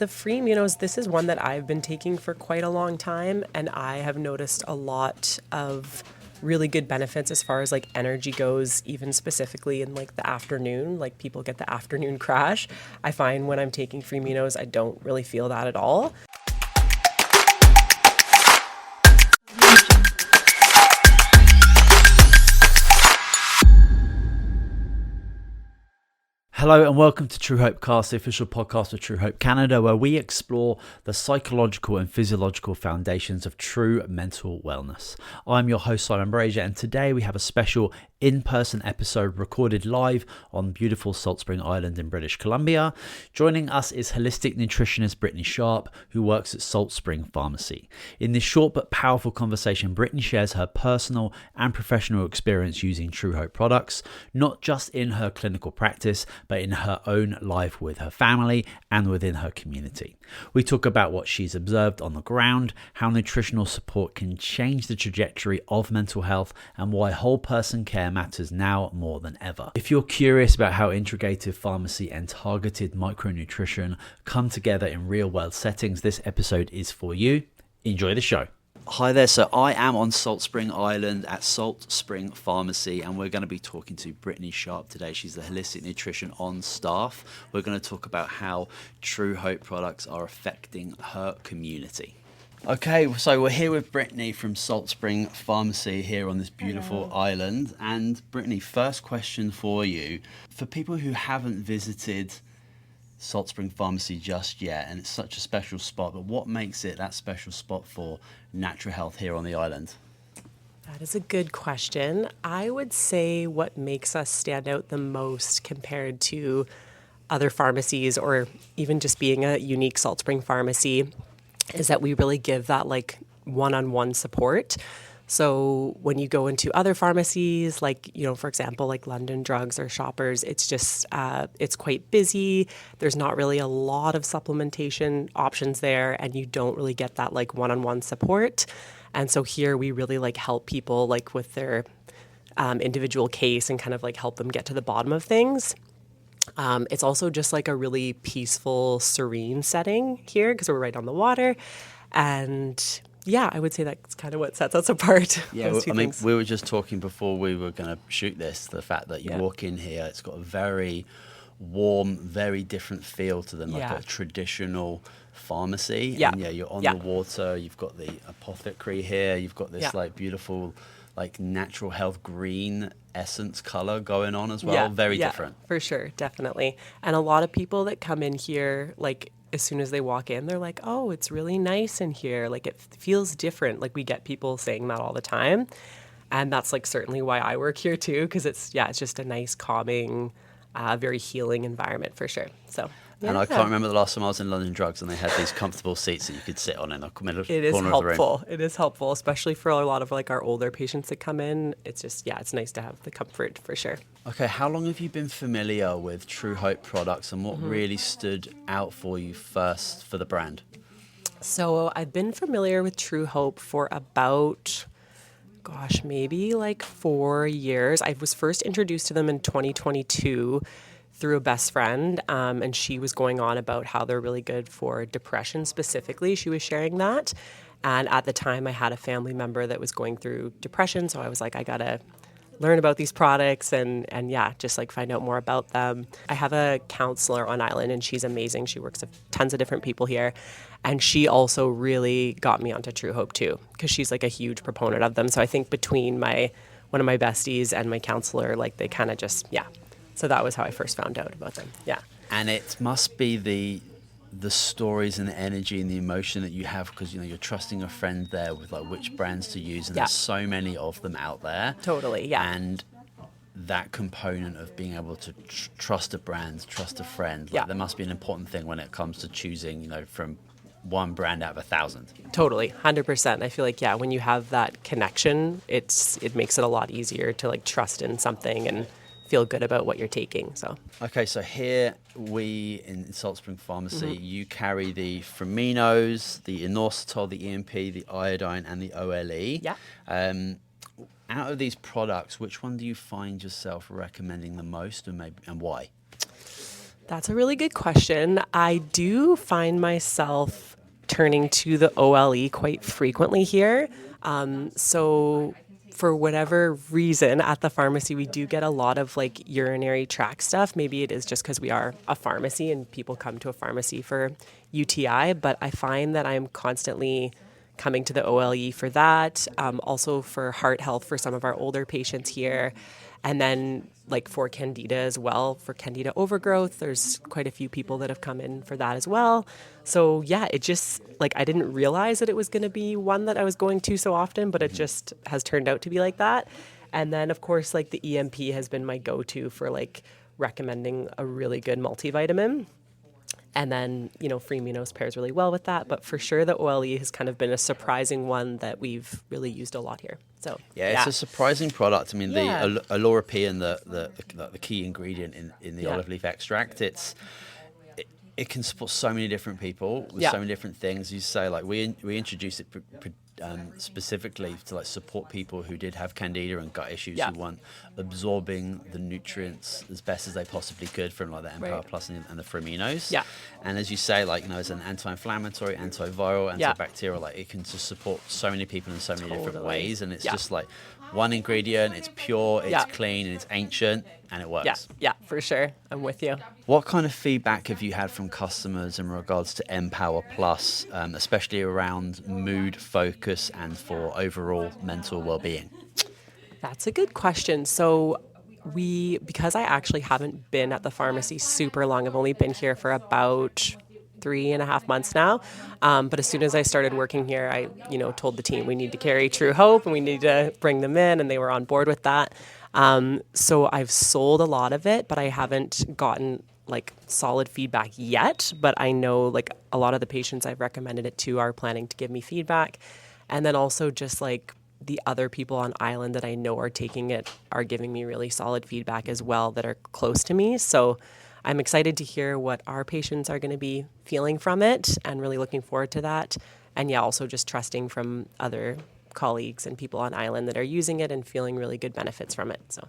The free immunos, this is one that I've been taking for quite a long time, and I have noticed a lot of really good benefits as far as like energy goes, even specifically in like the afternoon. Like people get the afternoon crash. I find when I'm taking free immunos, I don't really feel that at all. Hello and welcome to Truehope Cast, the official podcast of Truehope Canada, where we explore the psychological and physiological foundations of true mental wellness. I'm your host, Simon Brazier, and today we have a special in-person episode recorded live on beautiful Salt Spring Island in British Columbia. Joining us is holistic nutritionist Brittany Sharpe, who works at Salt Spring Pharmacy. In this short but powerful conversation, Brittany shares her personal and professional experience using Truehope products, not just in her clinical practice, but in her own life with her family and within her community. We talk about what she's observed on the ground, how nutritional support can change the trajectory of mental health, and why whole person care matters now more than ever. If you're curious about how integrative pharmacy and targeted micronutrition come together in real-world settings, this episode is for you. Enjoy the show. Hi there, so I am on Salt Spring Island at Salt Spring Pharmacy, and we're going to be talking to Brittany Sharpe today. She's the holistic nutrition on staff. We're going to talk about how Truehope products are affecting her community. Okay, so we're here with Brittany from Salt Spring Pharmacy here on this beautiful island. And Brittany, first question for you. For people who haven't visited Salt Spring Pharmacy just yet, and it's such a special spot, but what makes it that special spot for natural health here on the island? That is a good question. I would say what makes us stand out the most compared to other pharmacies or even just being a unique Salt Spring Pharmacy is that we really give that like one-on-one support. So when you go into other pharmacies, like, you know, for example, like London Drugs or Shoppers, it's just, it's quite busy. There's not really a lot of supplementation options there, and you don't really get that like one-on-one support. And so here we really like help people like with their individual case and kind of like help them get to the bottom of things. It's also just like a really peaceful, serene setting here because we're right on the water. And yeah, I would say that's kind of what sets us apart. Yeah, I mean, we were just talking before we were going to shoot this, the fact that you walk in here, it's got a very warm, very different feel to them, like a traditional pharmacy. Yeah. And you're on the water, you've got the apothecary here, you've got this like beautiful, like natural health green essence color going on as well. Very different. For sure, definitely. And a lot of people that come in here, like, as soon as they walk in, they're like, oh, it's really nice in here. Like, it feels different. Like, we get people saying that all the time. And that's, like, certainly why I work here, too, because it's just a nice, calming, very healing environment for sure. So, and I can't remember the last time I was in London Drugs and they had these comfortable seats that you could sit on in the corner of the room. It is helpful, especially for a lot of, like, our older patients that come in. It's just, it's nice to have the comfort for sure. Okay, how long have you been familiar with Truehope products and what really stood out for you first for the brand? So I've been familiar with Truehope for about, maybe like 4 years. I was first introduced to them in 2022 through a best friend, and she was going on about how they're really good for depression specifically. She was sharing that. And at the time, I had a family member that was going through depression, so I was like, I gotta learn about these products and just like find out more about them. I have a counselor on island and she's amazing. She works with tons of different people here. And she also really got me onto Truehope too, because she's like a huge proponent of them. So I think between one of my besties and my counselor, like they kind of just, So that was how I first found out about them. Yeah. And it must be the stories and the energy and the emotion that you have because, you know, you're trusting a friend there with like which brands to use and there's so many of them out there. Totally, yeah. And that component of being able to trust a brand, trust a friend, like there must be an important thing when it comes to choosing, you know, from one brand out of 1,000. Totally, 100%. I feel like, when you have that connection, it makes it a lot easier to like trust in something and feel good about what you're taking. So okay, so here we in Salt Spring Pharmacy, you carry the Framinos, the inositol, the EMP, the iodine, and the OLE. Yeah. Out of these products, which one do you find yourself recommending the most, and why? That's a really good question. I do find myself turning to the OLE quite frequently here. So for whatever reason at the pharmacy, we do get a lot of like urinary tract stuff. Maybe it is just because we are a pharmacy and people come to a pharmacy for UTI, but I find that I'm constantly coming to the OLE for that. Also for heart health for some of our older patients here. And then like for candida as well, for candida overgrowth, there's quite a few people that have come in for that as well. So yeah, it just like I didn't realize that it was going to be one that I was going to so often, but it just has turned out to be like that. And then of course like the EMP has been my go-to for like recommending a really good multivitamin. And then, Free Minos pairs really well with that. But for sure, the OLE has kind of been a surprising one that we've really used a lot here. So yeah, it's a surprising product. I mean, Yeah. the Allorapian, the key ingredient in the olive leaf extract, it can support so many different people with Yeah. so many different things. You say like we introduced it specifically to like support people who did have candida and gut issues Yeah. who want absorbing the nutrients as best as they possibly could from like the Empower Right. Plus and the Framinos. Yeah. And as you say, like as an anti-inflammatory, antiviral, Yeah. antibacterial, like it can just support so many people in so many different Totally. ways. And it's Yeah. just like one ingredient, it's pure, it's Yeah. clean, and it's ancient, and it works. Yeah, for sure. I'm with you. What kind of feedback have you had from customers in regards to Empower Plus, especially around mood, focus, and for overall mental well-being? That's a good question. So because I actually haven't been at the pharmacy super long, I've only been here for about 3.5 months now. But as soon as I started working here, I, told the team we need to carry Truehope and we need to bring them in, and they were on board with that. So I've sold a lot of it, but I haven't gotten like solid feedback yet. But I know like a lot of the patients I've recommended it to are planning to give me feedback. And then also just like the other people on island that I know are taking it are giving me really solid feedback as well that are close to me. So I'm excited to hear what our patients are going to be feeling from it and really looking forward to that. And yeah, also just trusting from other colleagues and people on island that are using it and feeling really good benefits from it. So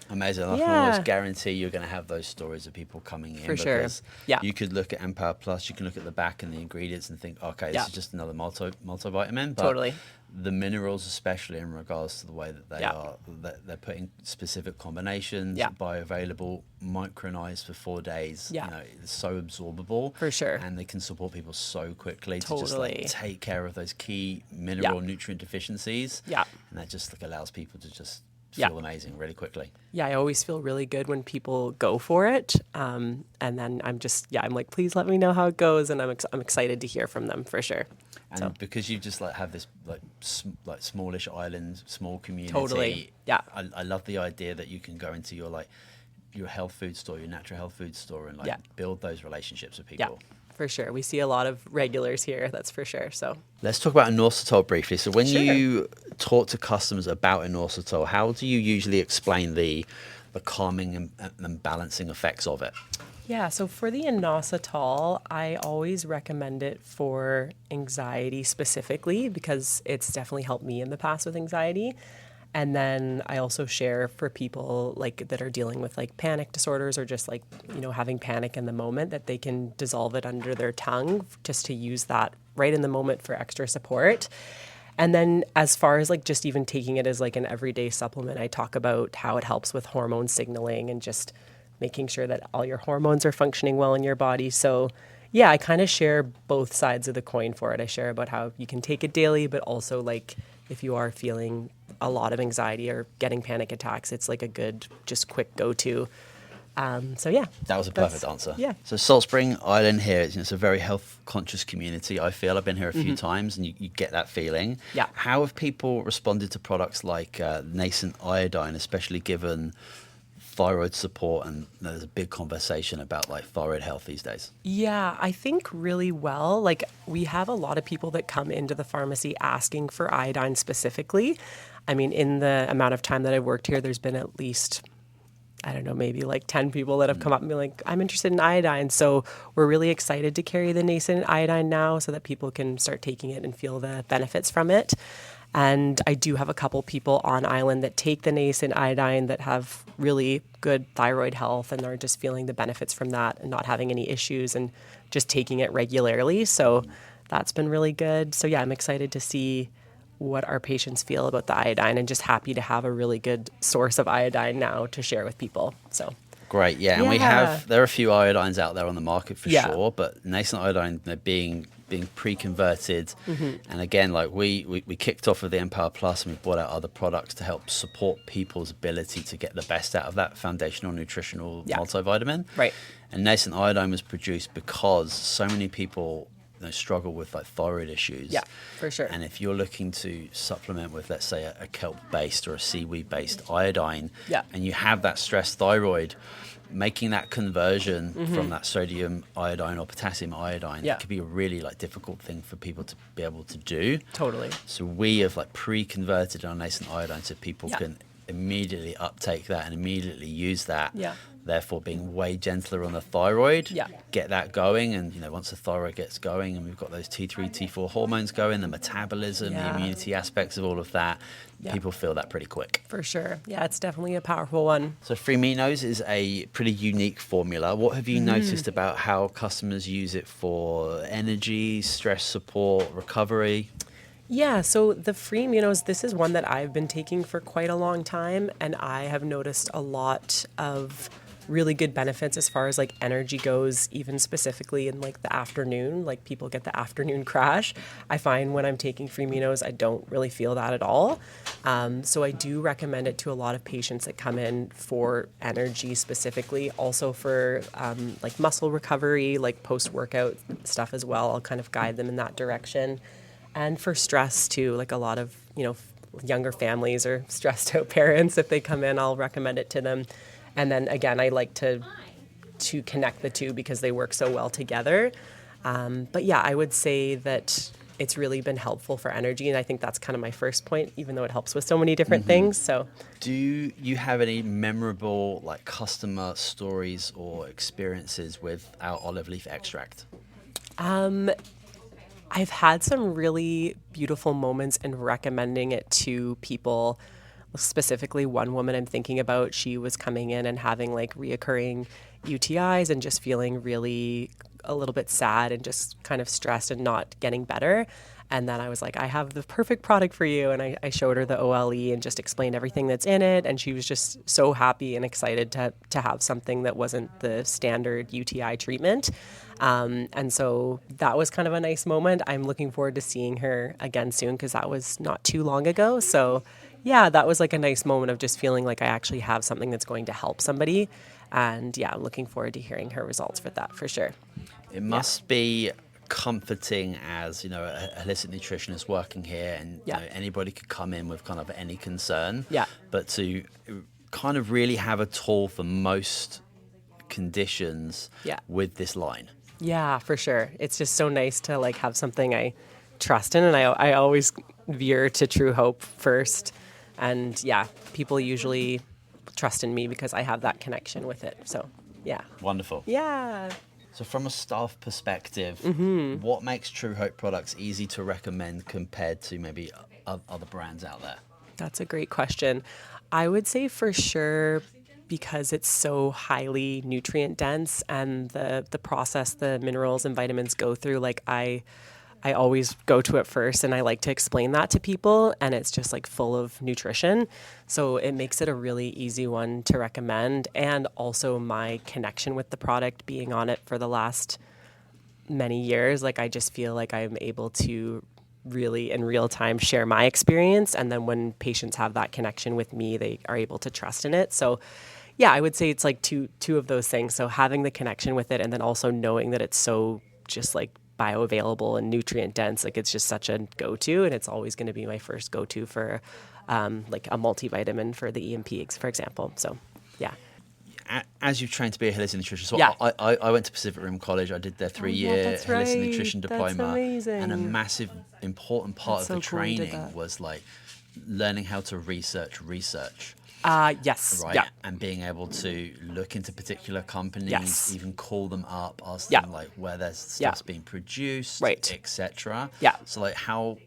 Amazing. I can Yeah. almost guarantee you're going to have those stories of people coming in. For sure. Because Yeah. you could look at Empower Plus, you can look at the back and the ingredients and think, okay, this Yeah. is just another multivitamin. But Totally. the minerals, especially in regards to the way that they're putting specific combinations, Yeah. bioavailable, micronized for 4 days. Yeah. It's so absorbable. For sure. And they can support people so quickly to just Totally. like take care of those key mineral nutrient deficiencies. Yeah. And that just like allows people to just Yeah. feel amazing really quickly. Yeah, I always feel really good when people go for it. And then I'm like, please let me know how it goes. And I'm excited to hear from them for sure. And So. because you just like have this like smallish island, small community. Totally. Yeah. I love the idea that you can go into your health food store, your natural health food store, and Yeah. build those relationships with Yeah, people. for sure. We see a lot of regulars here, that's for sure. So Let's talk about inositol briefly. So when Sure. you talk to customers about inositol, how do you usually explain the calming and balancing effects of it? yeah, so for the inositol, I always recommend it for anxiety specifically because it's definitely helped me in the past with anxiety. And then I also share for people like that are dealing with like panic disorders or just like, having panic in the moment that they can dissolve it under their tongue just to use that right in the moment for extra support. And then as far as like just even taking it as like an everyday supplement, I talk about how it helps with hormone signaling and just making sure that all your hormones are functioning well in your body. So yeah, I kind of share both sides of the coin for it. I share about how you can take it daily, but also like if you are feeling a lot of anxiety or getting panic attacks, it's like a good, just quick go-to. So yeah. That was a perfect answer. Yeah. So Salt Spring Island here, it's a very health conscious community. I feel I've been here a few times and you get that feeling. Yeah. How have people responded to products like nascent iodine, especially given thyroid support, and there's a big conversation about like thyroid health these days? Yeah, I think really well. Like we have a lot of people that come into the pharmacy asking for iodine specifically. I mean, in the amount of time that I've worked here, there's been at least, I don't know, maybe like 10 people that have come up and be like, I'm interested in iodine. So we're really excited to carry the nascent iodine now so that people can start taking it and feel the benefits from it. And I do have a couple people on island that take the nascent iodine that have really good thyroid health and are just feeling the benefits from that and not having any issues and just taking it regularly. So that's been really good. So yeah, I'm excited to see what our patients feel about the iodine and just happy to have a really good source of iodine now to share with people. So great, yeah. And there are a few iodines out there on the market for sure, but nascent iodine, being pre-converted, and again, like we kicked off with the Empower Plus, and we brought out other products to help support people's ability to get the best out of that foundational nutritional multivitamin. Right. And nascent iodine was produced because so many people struggle with like thyroid issues. Yeah, for sure. And if you're looking to supplement with, let's say, a kelp-based or a seaweed-based iodine, and you have that stressed thyroid, making that conversion from that sodium iodine or potassium iodine could be a really like difficult thing for people to be able to do. Totally. So we have like pre-converted our nascent iodine so people can immediately uptake that and immediately use that. Therefore being way gentler on the thyroid, get that going. And once the thyroid gets going and we've got those T3, T4 hormones going, the metabolism, the immunity aspects of all of that, people feel that pretty quick. For sure. Yeah, it's definitely a powerful one. So Free Aminos is a pretty unique formula. What have you noticed about how customers use it for energy, stress support, recovery? Yeah, so the Free Aminos, this is one that I've been taking for quite a long time, and I have noticed a lot of really good benefits as far as like energy goes, even specifically in like the afternoon. Like people get the afternoon crash. I find when I'm taking Free Aminos, I don't really feel that at all. So I do recommend it to a lot of patients that come in for energy specifically, also for like muscle recovery, like post-workout stuff as well. I'll kind of guide them in that direction. And for stress too, like a lot of, younger families or stressed out parents, if they come in, I'll recommend it to them. And then again, I like to connect the two because they work so well together. But yeah, I would say that it's really been helpful for energy. And I think that's kind of my first point, even though it helps with so many different things. So do you have any memorable like customer stories or experiences with our olive leaf extract? I've had some really beautiful moments in recommending it to people. Specifically, one woman I'm thinking about, she was coming in and having like reoccurring UTIs and just feeling really a little bit sad and just kind of stressed and not getting better. And then I was like, I have the perfect product for you. And I showed her the OLE and just explained everything that's in it. And she was just so happy and excited to have something that wasn't the standard UTI treatment. And so that was kind of a nice moment. I'm looking forward to seeing her again soon because that was not too long ago. So yeah, that was like a nice moment of just feeling like I actually have something that's going to help somebody. And yeah, I'm looking forward to hearing her results with that for sure. It must be comforting as, a holistic nutritionist working here and anybody could come in with kind of any concern. Yeah. But to kind of really have a tool for most conditions with this line. Yeah, for sure. It's just so nice to like have something I trust in. And I always veer to Truehope first. And yeah, people usually trust in me because I have that connection with it. So yeah. Wonderful. Yeah. So from a staff perspective, what makes Truehope products easy to recommend compared to maybe other brands out there? That's a great question. I would say for sure because it's so highly nutrient dense and the process the minerals and vitamins go through, like I always go to it first and I like to explain that to people, and it's just like full of nutrition. So it makes it a really easy one to recommend. And also my connection with the product, being on it for the last many years, like I just feel like I'm able to really in real time share my experience. And then when patients have that connection with me, they are able to trust in it. So yeah, I would say it's like two of those things. So having the connection with it and then also knowing that it's so just like bioavailable and nutrient dense, like it's just such a go-to, and it's always going to be my first go-to for like a multivitamin for the EMP, for example. So yeah. As you've trained to be a holistic nutritionist, so I went to Pacific Rim College. I did their 3-year holistic nutrition diploma, and a massive important part of the training was like learning how to research. Yes. right? Yeah. And being able to look into particular companies, Yes. even call them up, ask Yeah. them like where their Yeah. stuff's being produced, Right. etc. Yeah. So like how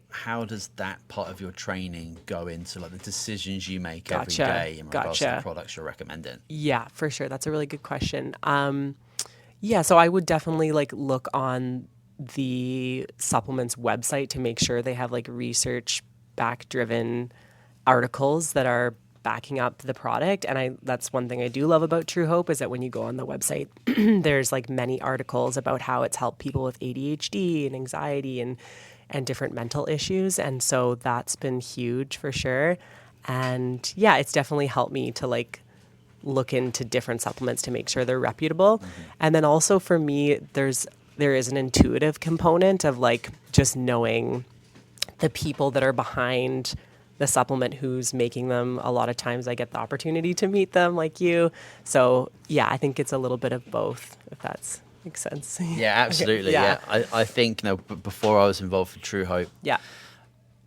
does that part of your training go into like the decisions you make every Gotcha. day in regards to the Gotcha. products you're recommending? Yeah, for sure. That's a really good question. Yeah, so I would definitely like look on the supplements website to make sure they have like research back driven articles that are backing up the product. And that's one thing I do love about Truehope is that when you go on the website, there's like many articles about how it's helped people with ADHD and anxiety and different mental issues. And so that's been huge for sure. And yeah, it's definitely helped me to like look into different supplements to make sure they're reputable. And then also for me, there is an intuitive component of like just knowing the people that are behind the supplement, who's making them. A lot of times I get the opportunity to meet them like you. So yeah, I think it's a little bit of both, if that's makes sense. Yeah, absolutely. Yeah. I think, before I was involved with Truehope, Yeah.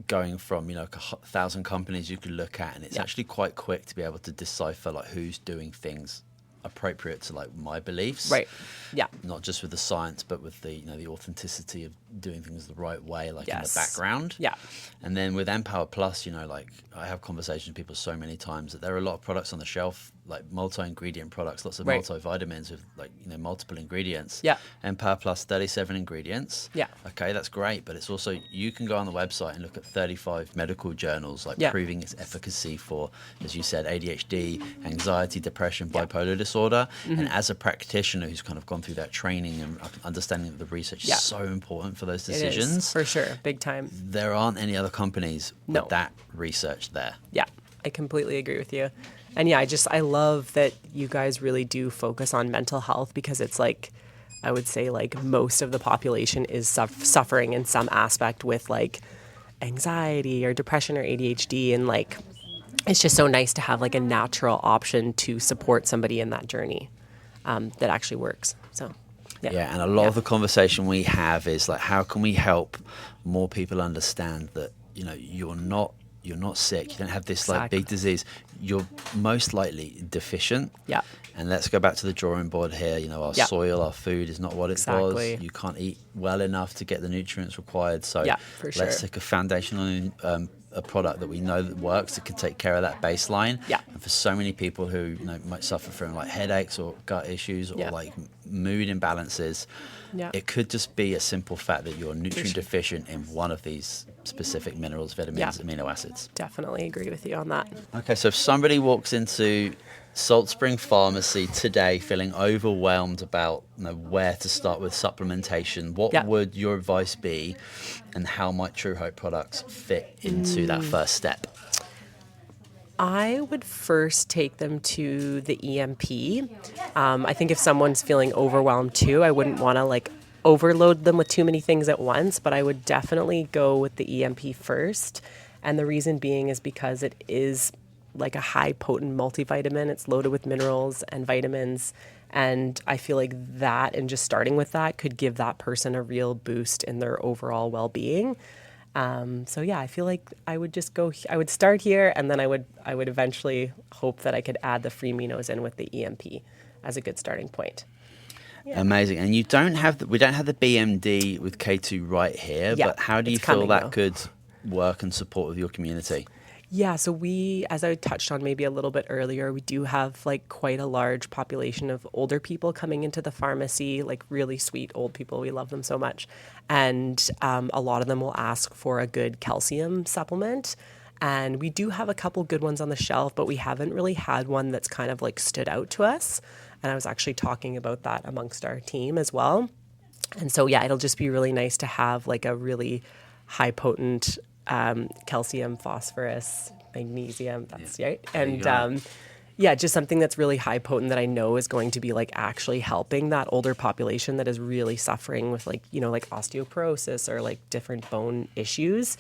going from, a 1,000 companies you could look at, and it's Yeah. actually quite quick to be able to decipher like who's doing things appropriate to like my beliefs, Right. Yeah. not just with the science but with the the authenticity of doing things the right way, like in the Yes. background. Yeah. And then with Empower Plus, like I have conversations with people so many times that there are a lot of products on the shelf, like multi-ingredient products, lots of Right. multivitamins with like multiple ingredients. Yeah. Empower Plus, 37 ingredients. Yeah. Okay, that's great, but it's also, you can go on the website and look at 35 medical journals like Yeah. proving its efficacy for, as you said, ADHD, anxiety, depression, bipolar disorder. And as a practitioner who's kind of gone through that training and understanding that the research Yeah. is so important for those It is, decisions, for sure. Big time. there aren't any other companies No. with that research there. Yeah, I completely agree with you. And yeah, I love that you guys really do focus on mental health, because it's like, I would say like most of the population is suffering in some aspect with like anxiety or depression or ADHD. And like, it's just so nice to have like a natural option to support somebody in that journey that actually works. So Yeah, and a lot of the conversation we have is like, how can we help more people understand that you're not sick, you don't have this like big disease, you're most likely deficient. Yeah. And let's go back to the drawing board here. Our soil, our food is not what it Exactly. was. You can't eat well enough to get the nutrients required. So for sure. let's take a foundational a product that we know that works, that can take care of that baseline. Yeah. And for so many people who might suffer from like headaches or gut issues or like mood imbalances, it could just be a simple fact that you're nutrient deficient in one of these specific minerals, vitamins, amino acids. Definitely agree with you on that. Okay, so if somebody walks into Salt Spring Pharmacy today feeling overwhelmed about where to start with supplementation, what would your advice be, and how might Truehope products fit into that first step? I would first take them to the EMP. I think if someone's feeling overwhelmed too, I wouldn't want to like overload them with too many things at once, but I would definitely go with the EMP first. And the reason being is because it is like a high potent multivitamin. It's loaded with minerals and vitamins. And I feel like that, and just starting with that, could give that person a real boost in their overall well-being. So yeah, I feel like I would start here, and then I would eventually hope that I could add the free aminos in with the EMP as a good starting point. Yeah. Amazing. And we don't have the BMD with K2 right here, but how do you feel that could work and support with your community? Yeah, so we, as I touched on maybe a little bit earlier, we do have like quite a large population of older people coming into the pharmacy, like really sweet old people. We love them so much. And a lot of them will ask for a good calcium supplement. And we do have a couple good ones on the shelf, but we haven't really had one that's kind of like stood out to us. And I was actually talking about that amongst our team as well. And so, yeah, it'll just be really nice to have like a really high potent calcium, phosphorus, magnesium, that's right. And just something that's really high potent that I know is going to be like actually helping that older population that is really suffering with like osteoporosis or like different bone issues.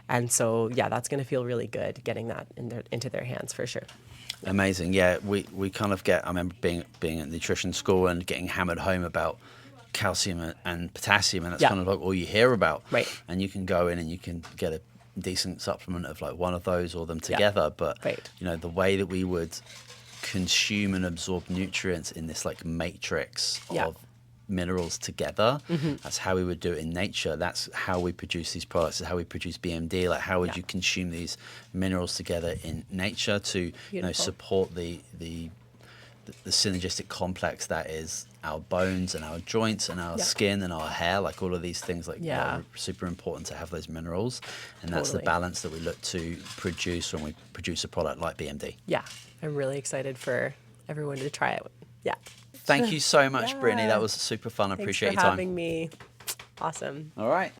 And so, yeah, that's going to feel really good getting that into their hands for sure. Amazing. Yeah, we kind of I remember being at nutrition school and getting hammered home about calcium and potassium, and that's kind of like all you hear about. Right. And you can go in and you can get a decent supplement of like one of those or them together. But, Right. you know, the way that we would consume and absorb nutrients in this like matrix of minerals together, that's how we would do it in nature. That's how we produce these products. That's how we produce BMD. Like, how would you consume these minerals together in nature to you know, support the synergistic complex that is our bones and our joints and our skin and our hair. Like, all of these things are super important to have those minerals, and that's the balance that we look to produce when we produce a product like BMD. Yeah, I'm really excited for everyone to try it. Yeah. Thank you so much, Brittany. That was super fun. I appreciate your time. Thanks for having me. Awesome. All right.